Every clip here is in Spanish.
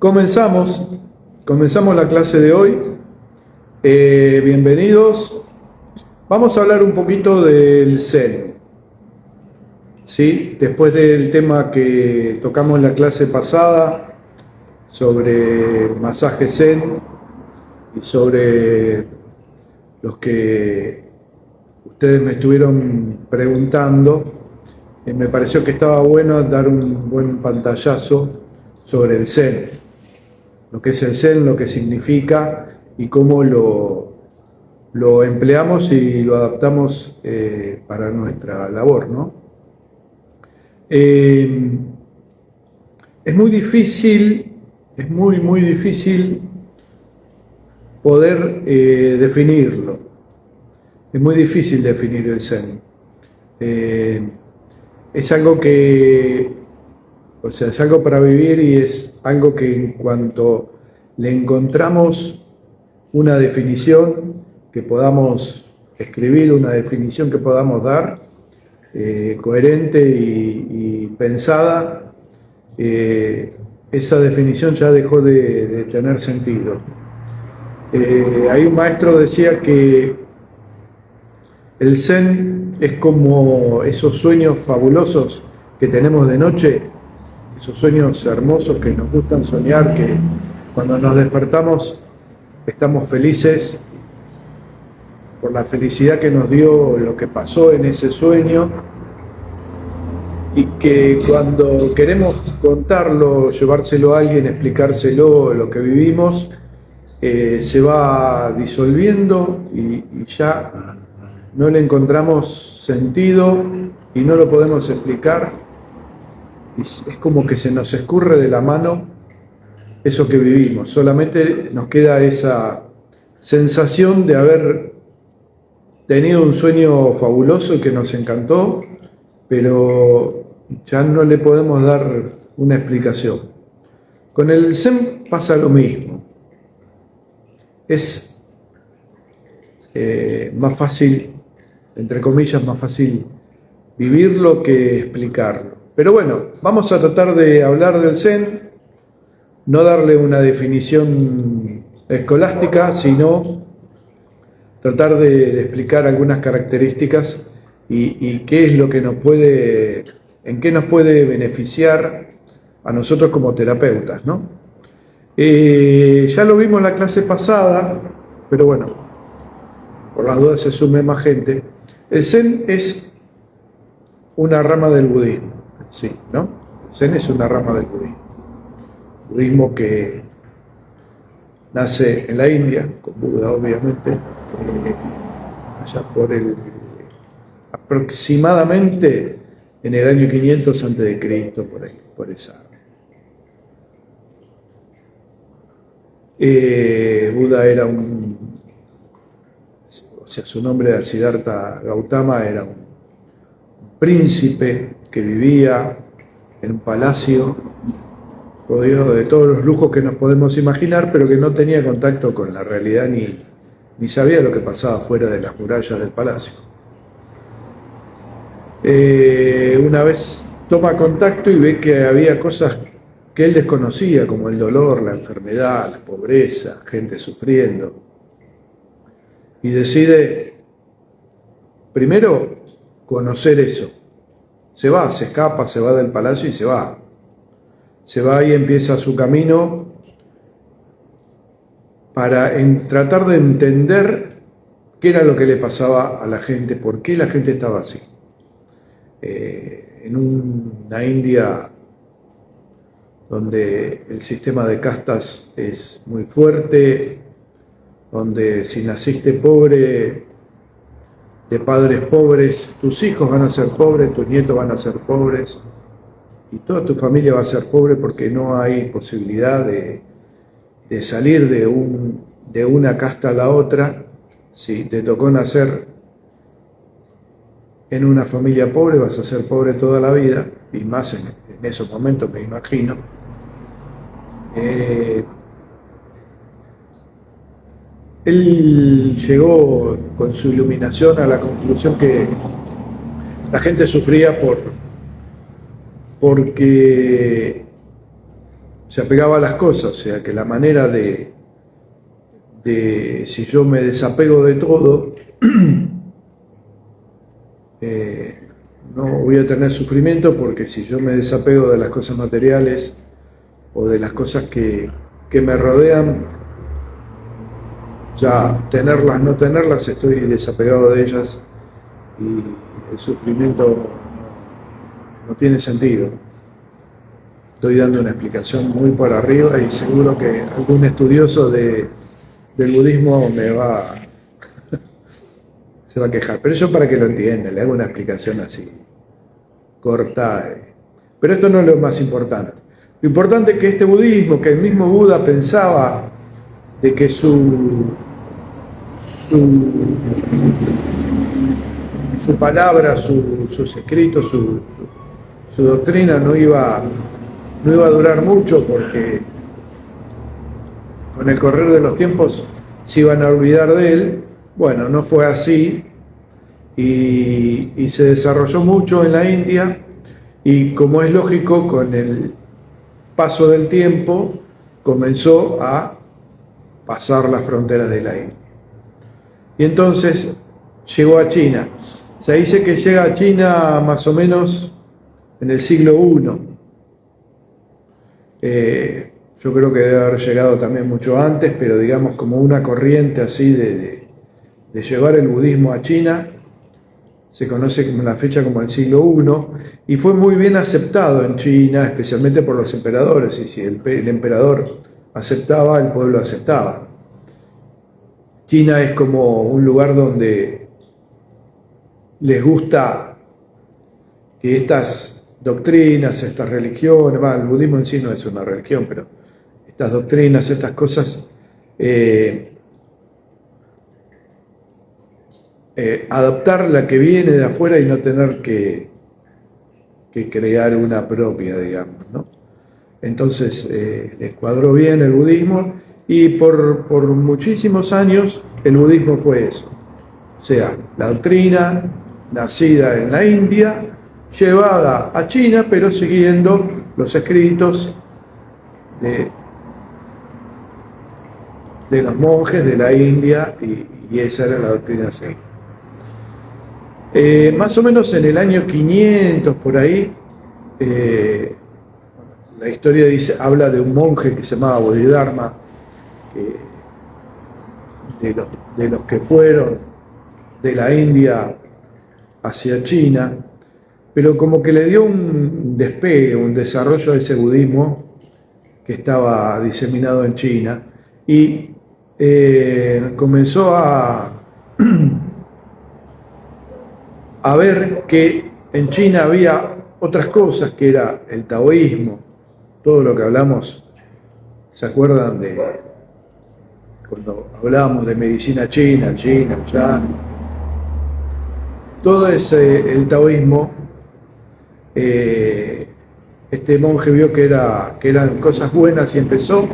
Comenzamos la clase de hoy. Bienvenidos. Vamos a hablar un poquito del Zen. ¿Sí? Después del tema que tocamos en la clase pasada sobre masaje Zen y sobre los que ustedes me estuvieron preguntando, me pareció que estaba bueno dar un buen pantallazo sobre el Zen, lo que es el Zen, lo que significa y cómo lo empleamos y lo adaptamos para nuestra labor, ¿no? Es muy difícil, es muy difícil poder definirlo. Es muy difícil definir el Zen. Es algo es algo para vivir y es algo que en cuanto le encontramos una definición que podamos escribir, una definición que podamos dar, coherente y pensada, esa definición ya dejó de tener sentido. Hay un maestro decía que el Zen es como esos sueños fabulosos que tenemos de noche, esos sueños hermosos que nos gustan soñar, que cuando nos despertamos estamos felices por la felicidad que nos dio lo que pasó en ese sueño, y que cuando queremos contarlo, llevárselo a alguien, explicárselo, lo que vivimos, se va disolviendo y ya no le encontramos sentido y no lo podemos explicar. Es como que se nos escurre de la mano eso que vivimos. Solamente nos queda esa sensación de haber tenido un sueño fabuloso y que nos encantó, pero ya no le podemos dar una explicación. Con el Zen pasa lo mismo. Es más fácil, entre comillas, más fácil vivirlo que explicarlo. Pero bueno, vamos a tratar de hablar del Zen, no darle una definición escolástica, sino tratar de explicar algunas características y qué es lo que en qué nos puede beneficiar a nosotros como terapeutas, ¿no? Ya lo vimos en la clase pasada, pero bueno, por las dudas se sume más gente. El Zen es una rama del budismo, sí, ¿no? El Zen es una rama del budismo. Budismo que nace en la India, con Buda obviamente, allá aproximadamente en el año 500 a.C., por ahí, por esa. Buda era su nombre era Siddhartha Gautama, era un príncipe que vivía en un palacio rodeado de todos los lujos que nos podemos imaginar, pero que no tenía contacto con la realidad ni sabía lo que pasaba fuera de las murallas del palacio. Una vez toma contacto y ve que había cosas que él desconocía, como el dolor, la enfermedad, la pobreza, gente sufriendo, y decide primero conocer eso. Se escapa, se va del palacio y se va. Se va y empieza su camino para tratar de entender qué era lo que le pasaba a la gente, por qué la gente estaba así. En una India donde el sistema de castas es muy fuerte, donde si naciste pobre, de padres pobres, tus hijos van a ser pobres, tus nietos van a ser pobres, y toda tu familia va a ser pobre porque no hay posibilidad de salir de una casta a la otra. Si te tocó nacer en una familia pobre, vas a ser pobre toda la vida, y más en esos momentos, me imagino. Él llegó con su iluminación a la conclusión que la gente sufría porque se apegaba a las cosas, o sea que la manera de si yo me desapego de todo, no voy a tener sufrimiento, porque si yo me desapego de las cosas materiales o de las cosas que me rodean, ya tenerlas, no tenerlas, estoy desapegado de ellas y el sufrimiento no tiene sentido. Estoy dando una explicación muy por arriba y seguro que algún estudioso del budismo se va a quejar. Pero yo, para que lo entienda, le hago una explicación así, corta. Pero esto no es lo más importante. Lo importante es que este budismo, que el mismo Buda pensaba de que su palabra, sus escritos, su doctrina no iba a durar mucho, porque con el correr de los tiempos se iban a olvidar de él. Bueno, no fue así, y se desarrolló mucho en la India, y como es lógico, con el paso del tiempo comenzó a pasar las fronteras de la India. Y entonces llegó a China. Se dice que llega a China más o menos en el siglo I. Yo creo que debe haber llegado también mucho antes, pero digamos como una corriente así de llevar el budismo a China, se conoce como la fecha como el siglo I, y fue muy bien aceptado en China, especialmente por los emperadores, y si el emperador aceptaba, el pueblo aceptaba. China es como un lugar donde les gusta que estas doctrinas, estas religiones, el budismo en sí no es una religión, pero estas doctrinas, estas cosas, adoptar la que viene de afuera y no tener que crear una propia, digamos, ¿no? Entonces les cuadró bien el budismo, y por muchísimos años el budismo fue eso. O sea, la doctrina nacida en la India, llevada a China, pero siguiendo los escritos de los monjes de la India, y esa era la doctrina seguida. Más o menos en el año 500, por ahí, la historia habla de un monje que se llamaba Bodhidharma, de los que fueron de la India hacia China, pero como que le dio un despegue, un desarrollo de ese budismo que estaba diseminado en China, y comenzó a ver que en China había otras cosas, que era el taoísmo, todo lo que hablamos. ¿Se acuerdan de cuando hablábamos de medicina china, ya? Todo el taoísmo, este monje vio que eran cosas buenas, y empezó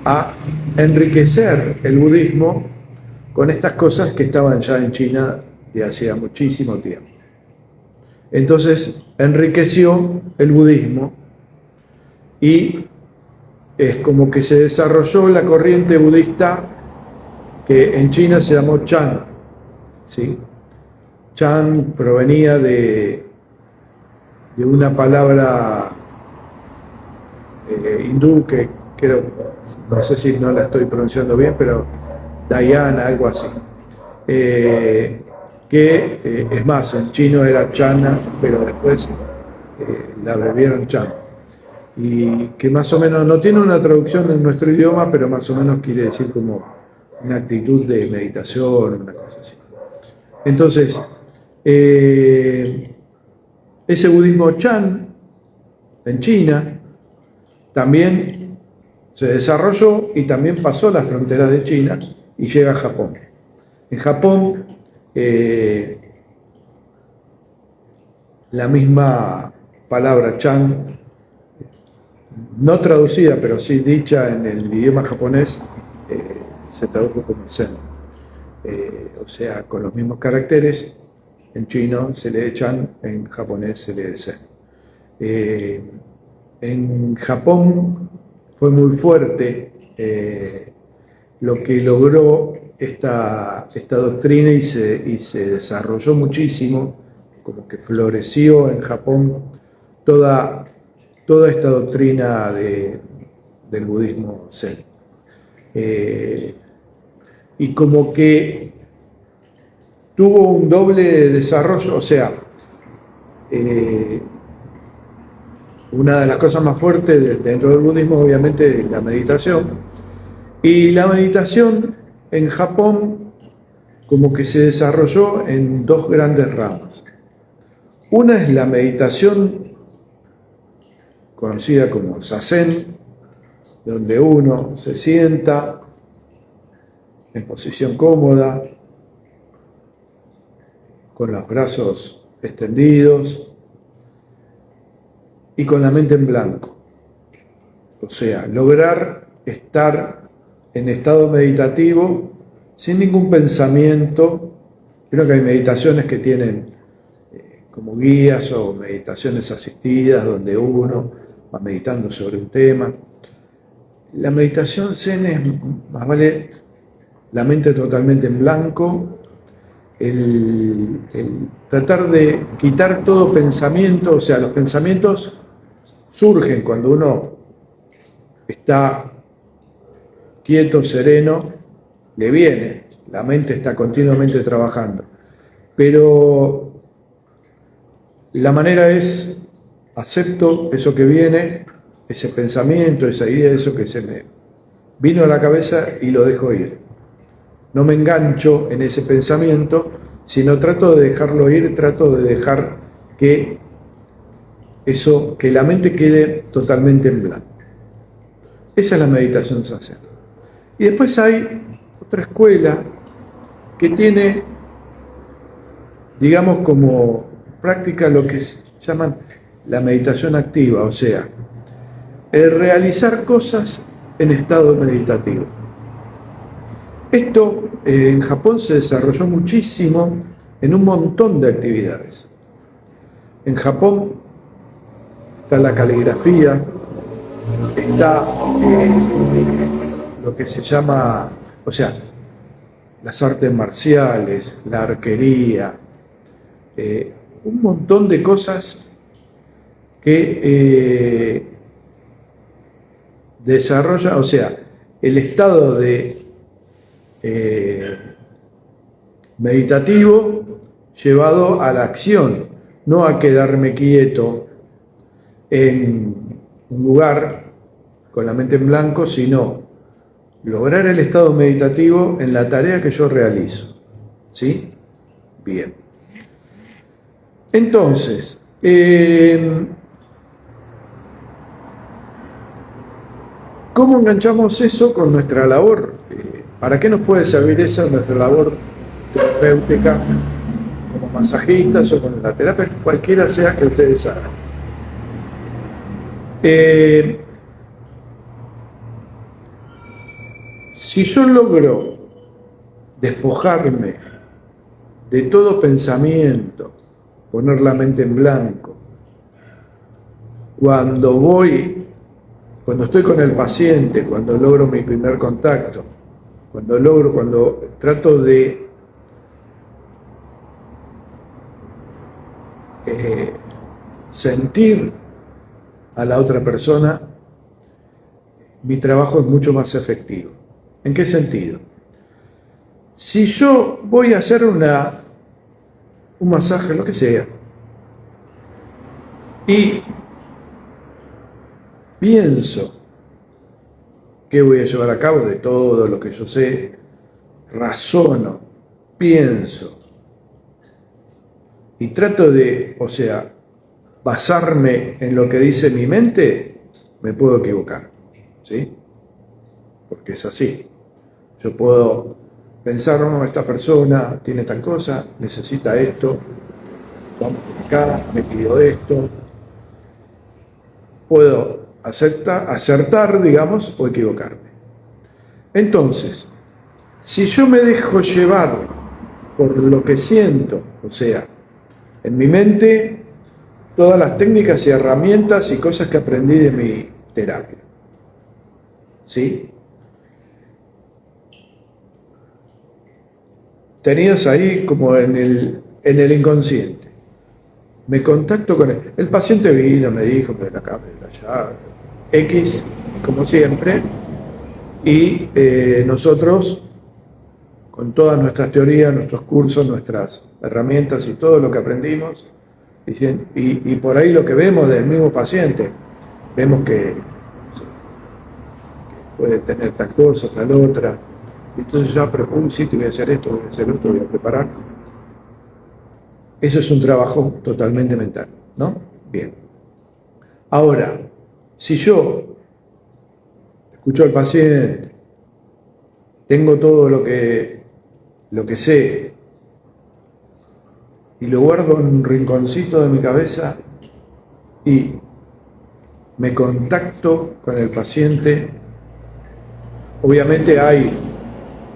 a enriquecer el budismo con estas cosas que estaban ya en China de hacía muchísimo tiempo. Entonces enriqueció el budismo, y es como que se desarrolló la corriente budista que en China se llamó Chan, ¿sí? Chan provenía de una palabra hindú que creo, no sé si no la estoy pronunciando bien, pero Dhyana, algo así. Es más, en chino era Chana, pero después la abreviaron Chan. Y que más o menos no tiene una traducción en nuestro idioma, pero más o menos quiere decir como una actitud de meditación, una cosa así. Entonces, ese budismo Chan en China también se desarrolló, y también pasó las fronteras de China y llega a Japón. En Japón, la misma palabra Chan, no traducida, pero sí dicha en el idioma japonés, se tradujo como Zen. O sea, con los mismos caracteres, en chino se lee Chan, en japonés se lee Zen. En Japón fue muy fuerte lo que logró esta doctrina y se desarrolló muchísimo, como que floreció en Japón toda esta doctrina del budismo zen. Y como que tuvo un doble desarrollo, o sea, una de las cosas más fuertes dentro del budismo obviamente es la meditación, y la meditación en Japón como que se desarrolló en dos grandes ramas. Una es la meditación conocida como Zazen, donde uno se sienta en posición cómoda, con los brazos extendidos y con la mente en blanco. O sea, lograr estar en estado meditativo sin ningún pensamiento. Creo que hay meditaciones que tienen como guías o meditaciones asistidas donde uno va meditando sobre un tema. La meditación zen es más vale la mente totalmente en blanco, el tratar de quitar todo pensamiento, o sea, los pensamientos surgen cuando uno está quieto, sereno, le viene, la mente está continuamente trabajando, pero la manera es, acepto eso que viene, ese pensamiento, esa idea, eso que se me vino a la cabeza y lo dejo ir. No me engancho en ese pensamiento, sino trato de dejarlo ir, trato de dejar que la mente quede totalmente en blanco. Esa es la meditación zazen. Y después hay otra escuela que tiene, digamos, como práctica lo que llaman la meditación activa, o sea, el realizar cosas en estado meditativo. Esto en Japón se desarrolló muchísimo en un montón de actividades. En Japón está la caligrafía, está lo que se llama, o sea, las artes marciales, la arquería, un montón de cosas que desarrolla, o sea, el estado de meditativo llevado a la acción, no a quedarme quieto en un lugar con la mente en blanco, sino lograr el estado meditativo en la tarea que yo realizo. ¿Sí? Bien. Entonces, ¿cómo enganchamos eso con nuestra labor? ¿Para qué nos puede servir esa nuestra labor terapéutica como masajistas o con la terapia, cualquiera sea que ustedes hagan? Si yo logro despojarme de todo pensamiento, poner la mente en blanco, cuando estoy con el paciente, cuando logro mi primer contacto, cuando trato de sentir a la otra persona, mi trabajo es mucho más efectivo. ¿En qué sentido? Si yo voy a hacer un masaje, lo que sea, y pienso qué voy a llevar a cabo de todo lo que yo sé, razono, pienso, y trato de, o sea, basarme en lo que dice mi mente, me puedo equivocar, ¿sí? Porque es así. Yo puedo pensar, no, esta persona tiene tal cosa, necesita esto, vamos acá, me pidió esto. Puedo acertar, digamos, o equivocarme. Entonces, si yo me dejo llevar por lo que siento, o sea, en mi mente, todas las técnicas y herramientas y cosas que aprendí de mi terapia. ¿sí? Tenías ahí como en el inconsciente. Me contacto con él. El paciente vino, me dijo que de acá, de allá, X, como siempre, y nosotros, con todas nuestras teorías, nuestros cursos, nuestras herramientas y todo lo que aprendimos, y por ahí lo que vemos del mismo paciente, vemos que puede tener tal cosa, tal otra. Entonces ya, pero sí, te voy a hacer esto, voy a hacer esto, voy a preparar. Eso es un trabajo totalmente mental, ¿no? Bien. Ahora, si yo escucho al paciente, tengo todo lo que sé y lo guardo en un rinconcito de mi cabeza y me contacto con el paciente, obviamente hay,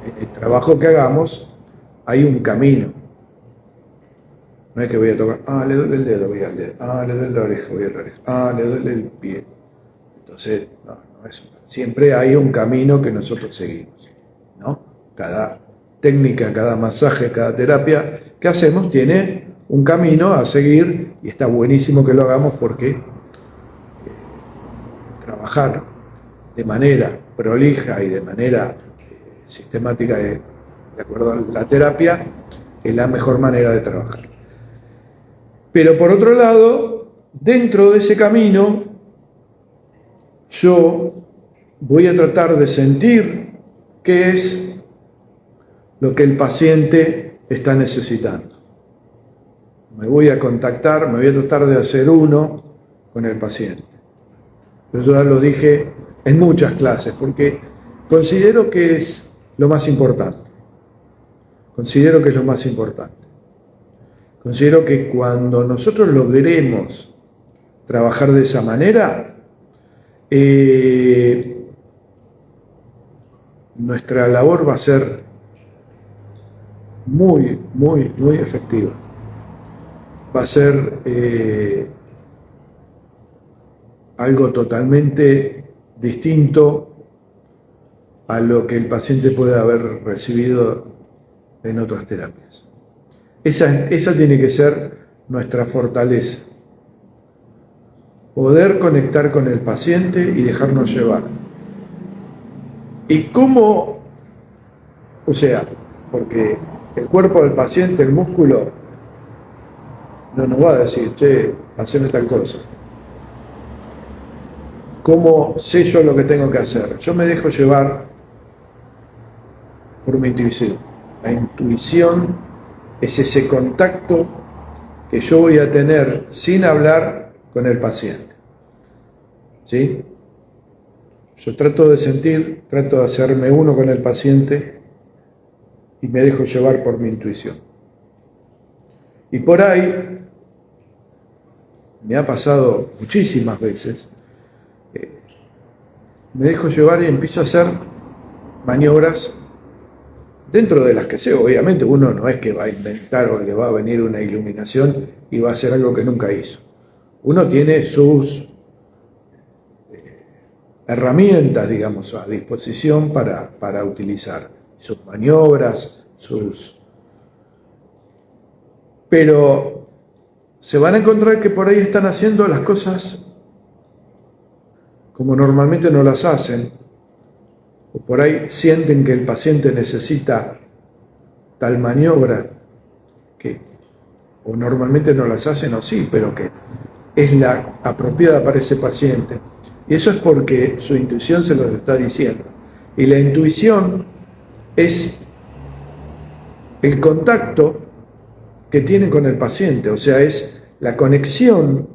en el trabajo que hagamos, hay un camino. No es que voy a tocar, le duele el dedo, voy al dedo, le duele la oreja, voy a la oreja, le duele el pie. Entonces, no es. Siempre hay un camino que nosotros seguimos, ¿no? Cada técnica, cada masaje, cada terapia que hacemos tiene un camino a seguir y está buenísimo que lo hagamos porque trabajar de manera prolija y de manera sistemática de acuerdo a la terapia es la mejor manera de trabajar. Pero por otro lado, dentro de ese camino, yo voy a tratar de sentir qué es lo que el paciente está necesitando. Me voy a contactar, me voy a tratar de hacer uno con el paciente. Yo ya lo dije en muchas clases, porque considero que es lo más importante. Considero que es lo más importante. Considero que cuando nosotros logremos trabajar de esa manera, nuestra labor va a ser muy, muy, muy efectiva. Va a ser algo totalmente distinto a lo que el paciente puede haber recibido en otras terapias. Esa tiene que ser nuestra fortaleza. Poder conectar con el paciente y dejarnos llevar. ¿Y cómo? O sea, porque el cuerpo del paciente, el músculo, no nos va a decir, che, haceme tal cosa. ¿Cómo sé yo lo que tengo que hacer? Yo me dejo llevar por mi intuición. La intuición es ese contacto que yo voy a tener sin hablar con el paciente. ¿Sí? Yo trato de sentir, trato de hacerme uno con el paciente y me dejo llevar por mi intuición. Y por ahí me ha pasado muchísimas veces, me dejo llevar y empiezo a hacer maniobras dentro de las que sé. Obviamente uno no es que va a inventar o le va a venir una iluminación y va a hacer algo que nunca hizo. Uno tiene sus herramientas, digamos, a disposición para utilizar sus maniobras, Pero se van a encontrar que por ahí están haciendo las cosas como normalmente no las hacen, o por ahí sienten que el paciente necesita tal maniobra que o normalmente no las hacen o sí, pero que es la apropiada para ese paciente. Y eso es porque su intuición se lo está diciendo. Y la intuición es el contacto que tienen con el paciente, o sea, es la conexión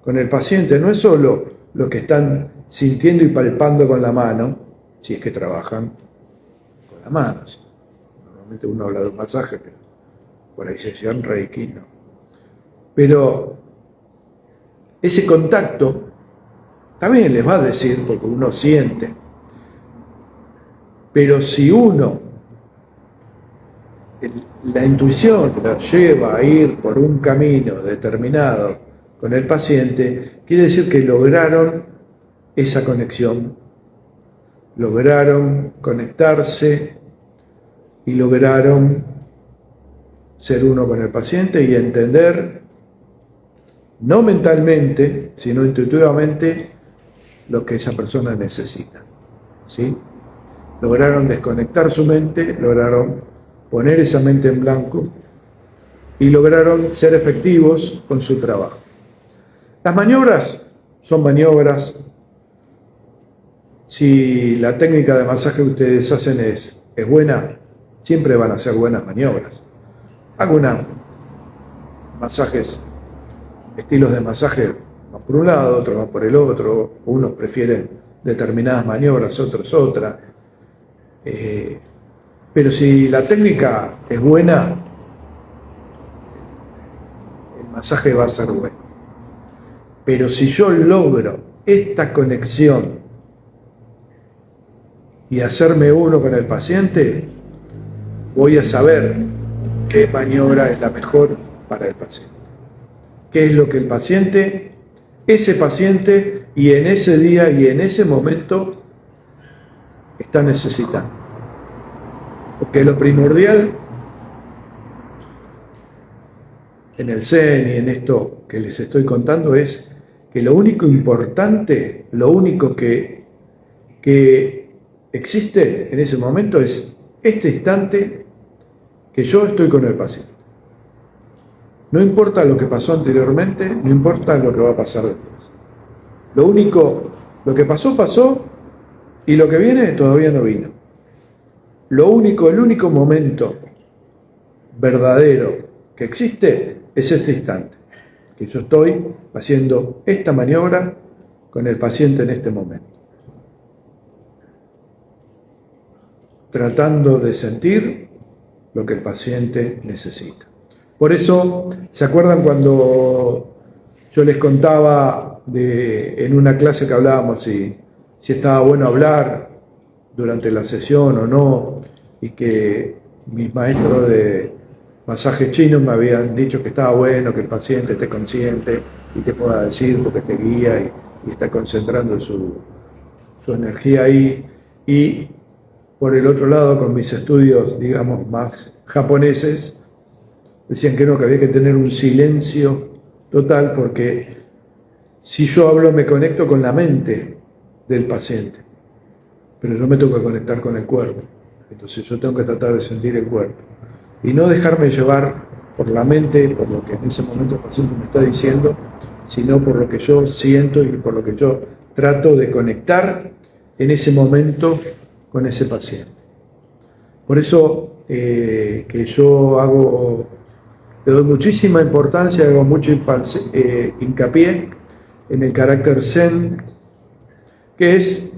con el paciente, no es solo lo que están sintiendo y palpando con la mano, si es que trabajan con la mano. Normalmente uno habla de un masaje, pero por ahí se hacían Reiki, ¿no? Pero ese contacto también les va a decir, porque uno siente, pero si uno, la intuición lo lleva a ir por un camino determinado con el paciente, quiere decir que lograron esa conexión lograron conectarse y lograron ser uno con el paciente y entender, no mentalmente, sino intuitivamente, lo que esa persona necesita, ¿sí? Lograron desconectar su mente, lograron poner esa mente en blanco y lograron ser efectivos con su trabajo. Las maniobras son maniobras. Si la técnica de masaje que ustedes hacen es buena, siempre van a ser buenas maniobras. Algunos masajes, estilos de masaje van por un lado, otros van por el otro, unos prefieren determinadas maniobras, otros otras. Pero si la técnica es buena, el masaje va a ser bueno. Pero si yo logro esta conexión y hacerme uno con el paciente, voy a saber qué maniobra es la mejor para el paciente. Qué es lo que el paciente, ese paciente, y en ese día y en ese momento está necesitando. Porque lo primordial en el Zen y en esto que les estoy contando es que lo único importante, lo único que existe en ese momento es este instante que yo estoy con el paciente. No importa lo que pasó anteriormente, no importa lo que va a pasar después. Lo que pasó, pasó, y lo que viene todavía no vino. El único momento verdadero que existe es este instante, que yo estoy haciendo esta maniobra con el paciente en este momento. Tratando de sentir lo que el paciente necesita. Por eso, ¿se acuerdan cuando yo les contaba en una clase que hablábamos si estaba bueno hablar durante la sesión o no, y que mis maestros de masaje chino me habían dicho que estaba bueno que el paciente esté consciente y te pueda decir porque te guía y está concentrando su energía ahí? Y por el otro lado, con mis estudios, digamos, más japoneses, decían que no, que había que tener un silencio total, porque si yo hablo me conecto con la mente del paciente, pero yo me tengo que conectar con el cuerpo. Entonces yo tengo que tratar de sentir el cuerpo y no dejarme llevar por la mente, por lo que en ese momento el paciente me está diciendo, sino por lo que yo siento y por lo que yo trato de conectar en ese momento con ese paciente. Por eso que yo le doy muchísima importancia, hago mucho hincapié en el carácter Zen, que es,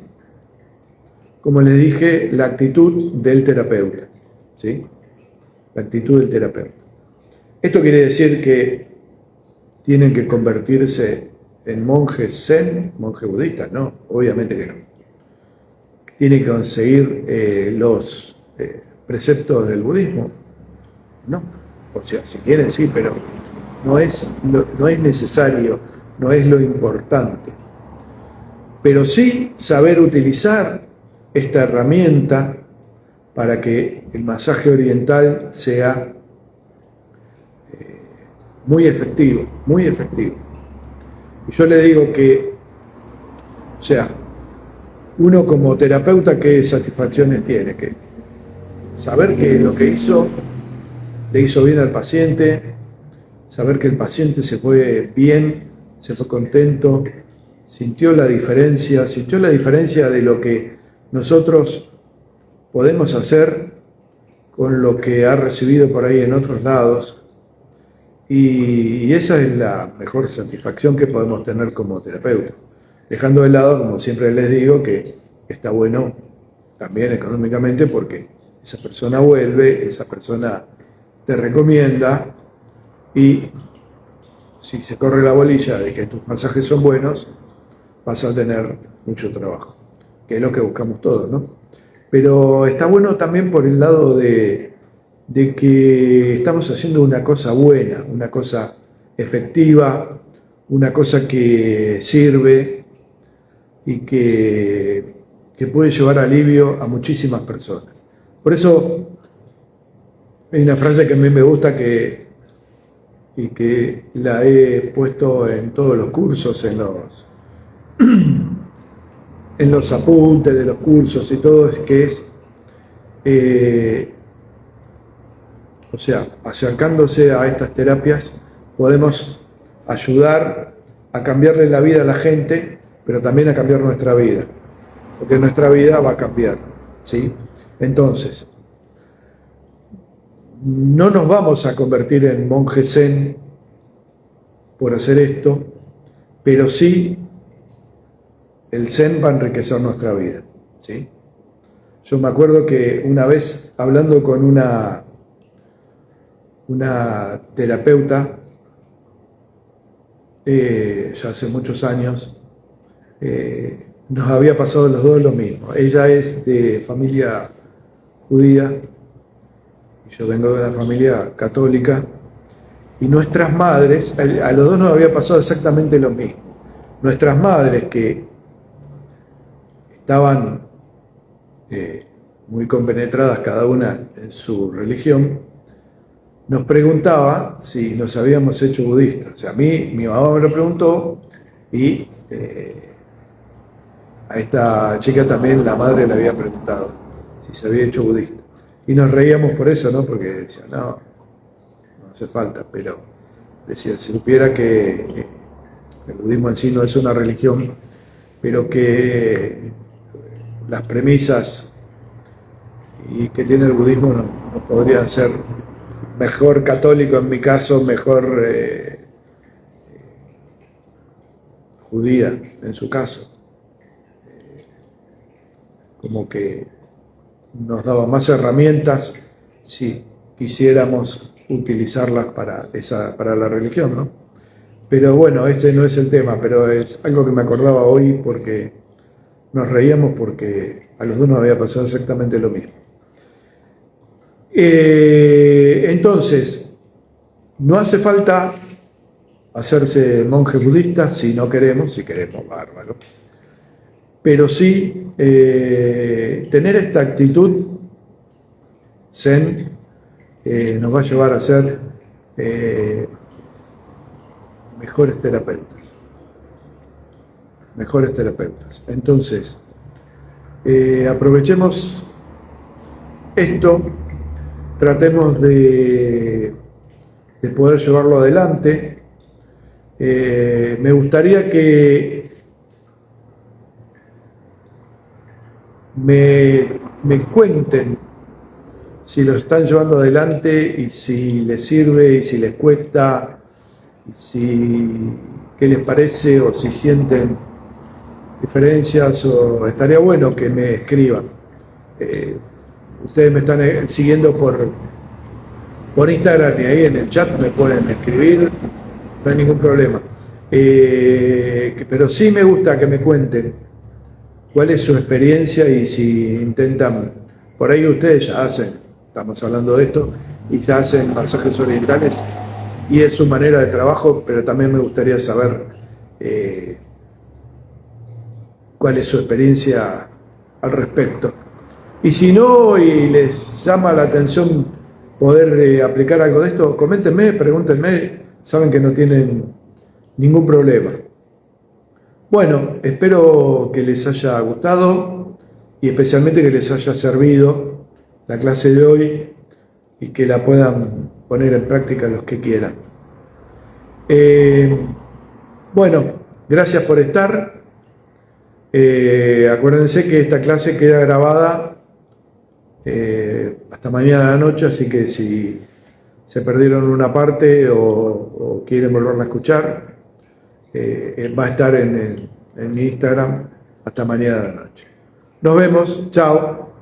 como les dije, la actitud del terapeuta, ¿sí? La actitud del terapeuta. ¿Esto quiere decir que tienen que convertirse en monjes Zen, monjes budistas? No, obviamente que no. ¿Tienen que conseguir los preceptos del budismo? No. O sea, si quieren sí, pero no es necesario, no es lo importante. Pero sí saber utilizar esta herramienta para que el masaje oriental sea muy efectivo, muy efectivo. Y yo le digo que, o sea, uno como terapeuta, ¿qué satisfacciones tiene? Que saber que lo que hizo le hizo bien al paciente, saber que el paciente se fue bien, se fue contento, sintió la diferencia de lo que nosotros podemos hacer con lo que ha recibido por ahí en otros lados, y esa es la mejor satisfacción que podemos tener como terapeuta, dejando de lado, como siempre les digo, que está bueno también económicamente, porque esa persona vuelve, esa persona te recomienda, y si se corre la bolilla de que tus masajes son buenos, vas a tener mucho trabajo, que es lo que buscamos todos, ¿no? Pero está bueno también por el lado de que estamos haciendo una cosa buena, una cosa efectiva, una cosa que sirve y que que puede llevar alivio a muchísimas personas. Por eso hay una frase que a mí me gusta y que la he puesto en todos los cursos, en los apuntes de los cursos y todo, es que es, o sea, acercándose a estas terapias podemos ayudar a cambiarle la vida a la gente, pero también a cambiar nuestra vida, porque nuestra vida va a cambiar, ¿sí? Entonces, no nos vamos a convertir en monjes zen por hacer esto, pero sí el zen va a enriquecer nuestra vida, ¿sí? Yo me acuerdo que una vez hablando con una terapeuta, ya hace muchos años, nos había pasado los dos lo mismo. Ella es de familia judía y yo vengo de una familia católica, y nuestras madres, a los dos nos había pasado exactamente lo mismo. Nuestras madres, que estaban muy compenetradas cada una en su religión, nos preguntaba si nos habíamos hecho budistas. O sea, a mí, mi mamá me lo preguntó, y a esta chica también la madre le había preguntado si se había hecho budista. Y nos reíamos por eso, ¿no? Porque decía, no hace falta, pero decía, si supiera que el budismo en sí no es una religión, pero que las premisas y que tiene el budismo no podría ser mejor católico en mi caso, mejor judía en su caso. Como que nos daba más herramientas si quisiéramos utilizarlas para la religión, ¿no? Pero bueno, ese no es el tema, pero es algo que me acordaba hoy porque nos reíamos, porque a los dos nos había pasado exactamente lo mismo. Entonces, no hace falta hacerse monje budista si no queremos, si queremos, bárbaro. Pero sí tener esta actitud zen nos va a llevar a ser mejores terapeutas. Mejores terapeutas. Entonces, aprovechemos esto, tratemos de poder llevarlo adelante. Me gustaría que me cuenten si lo están llevando adelante y si les sirve y si les cuesta, y qué les parece o si sienten diferencias, o estaría bueno que me escriban. Ustedes me están siguiendo por Instagram y ahí en el chat me pueden escribir, no hay ningún problema. Pero sí me gusta que me cuenten cuál es su experiencia y si intentan, por ahí ustedes ya hacen, estamos hablando de esto, y ya hacen masajes orientales y es su manera de trabajo, pero también me gustaría saber cuál es su experiencia al respecto. Y si no, y les llama la atención poder aplicar algo de esto, coméntenme, pregúntenme, saben que no tienen ningún problema. Bueno, espero que les haya gustado y especialmente que les haya servido la clase de hoy y que la puedan poner en práctica los que quieran. Bueno, gracias por estar. Acuérdense que esta clase queda grabada hasta mañana a la noche, así que si se perdieron una parte o quieren volverla a escuchar, va a estar en mi Instagram hasta mañana a la noche. Nos vemos, chao.